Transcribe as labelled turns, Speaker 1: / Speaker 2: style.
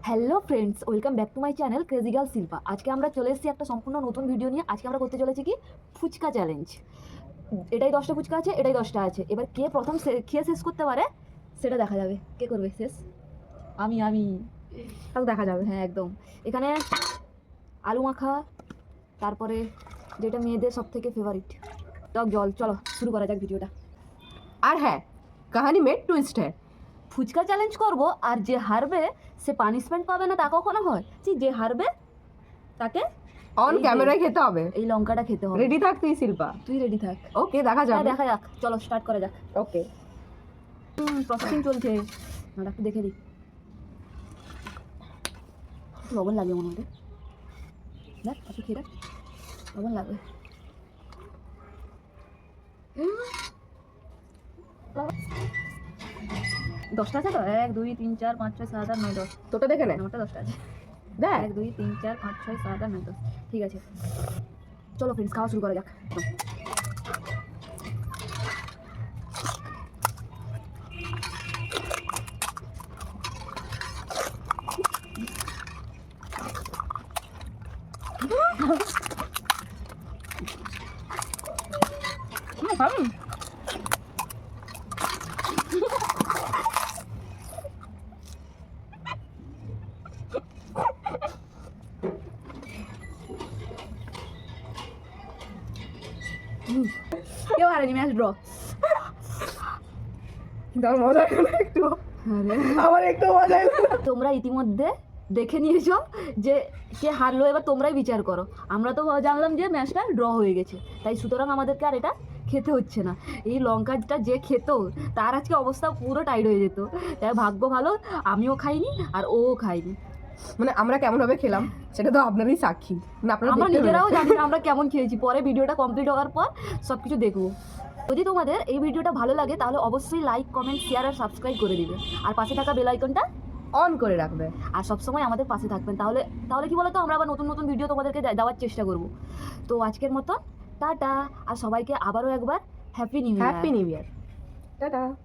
Speaker 1: Hello friends, welcome back to my channel crazy girl Shilpa. আজকে আমরা চলে এসেছি একটা সম্পূর্ণ নতুন ভিডিও নিয়ে। আজকে আমরা করতে চলেছি কি ফুচকা চ্যালেঞ্জ। এটাই 10টা ফুচকা আছে, এটাই 10টা আছে। এবার কে প্রথম খেয়ে শেষ করতে পারে সেটা দেখা যাবে। কে করবে শেষ? আমি
Speaker 2: তাও দেখা যাবে।
Speaker 1: হ্যাঁ একদম। এখানে আলু মাখা, তারপরে যেটা মেয়েদের সব থেকে ফেভারিট টক জল। চলো শুরু করা যাক ভিডিওটা।
Speaker 2: আর হ্যাঁ, কাহানি में টুইস্ট है।
Speaker 1: ফুচকা চ্যালেঞ্জ করব, আর যে হারবে সে পানিশমেন্ট পাবে না, তা কখনো হয়? যে হারবে তাকে
Speaker 2: অন
Speaker 1: এই যে-
Speaker 2: ক্যামেরায় খেতে হবে।
Speaker 1: এই লঙ্কাটা খেতে হবে।
Speaker 2: রেডি থাক তুই শিল্পা।
Speaker 1: তুই রেডি থাক।
Speaker 2: ওকে, দেখা
Speaker 1: হ্যাঁ,
Speaker 2: যাবে।
Speaker 1: দেখা যাক। চলো স্টার্ট করা যাক।
Speaker 2: ওকে,
Speaker 1: প্রসেসিং চলছে। আমরা একটু দেখে দিই। একটু লবণ লাগে মনে হয়। দেখ একটু খেয়ে দেখ, লবণ লাগবে। দশটা আছে তো? 1 2 3 4 5 6 7 8 9 10।
Speaker 2: তোটা দেখে নে।
Speaker 1: আমারটা 10টা আছে।
Speaker 2: দেখ
Speaker 1: 1 2 3 4 5 6 7 8 9 10। ঠিক আছে, চলো ফ্রেন্ডস, খাওয়া শুরু করা যাক। কেউ হারেনি, ম্যাচ ড্র।
Speaker 2: দাও, মজা হলো একটু। আমার একটু মজা হলো।
Speaker 1: তোমরা ইতিমধ্যে দেখে নিয়েছো যে কে হারলো। এবার তোমরাই বিচার করো। আমরা তো জানলাম যে ম্যাচটা ড্র হয়ে গেছে, তাই সুতরাং আমাদেরকে আর এটা খেতে হচ্ছে না। এই লঙ্কাটা যে খেত তার আজকে অবস্থা পুরো টাইট হয়ে যেত। তাই ভাগ্য ভালো আমিও খাইনি আর ও খাইনি।
Speaker 2: মানে আমরা কেমন ভাবে খেলাম সেটা তো আপনারই সাক্ষী। না আপনারা
Speaker 1: আমরা
Speaker 2: দেখতে
Speaker 1: নিজেরাও
Speaker 2: পেলেন।
Speaker 1: জানি না আমরা কেমন খেয়েছি। পরে ভিডিওটা কমপ্লিট হওয়ার পর সব কিছু দেখবো। যদি তোমাদের এই ভিডিওটা ভালো লাগে তাহলে অবশ্যই লাইক, কমেন্ট, শেয়ার আর সাবস্ক্রাইব করে দিবে। আর পাশে থাকা বেল আইকনটা
Speaker 2: অন করে রাখবে।
Speaker 1: আর সবসময় আমাদের পাশে থাকবেন। তাহলে তাহলে কি বলতো, আমরা আবার নতুন নতুন ভিডিও তোমাদেরকে দেওয়ার চেষ্টা করব। তো আজকের মতো টাটা, আর সবাইকে আবারও একবার happy new year.
Speaker 2: Happy new year. Tata.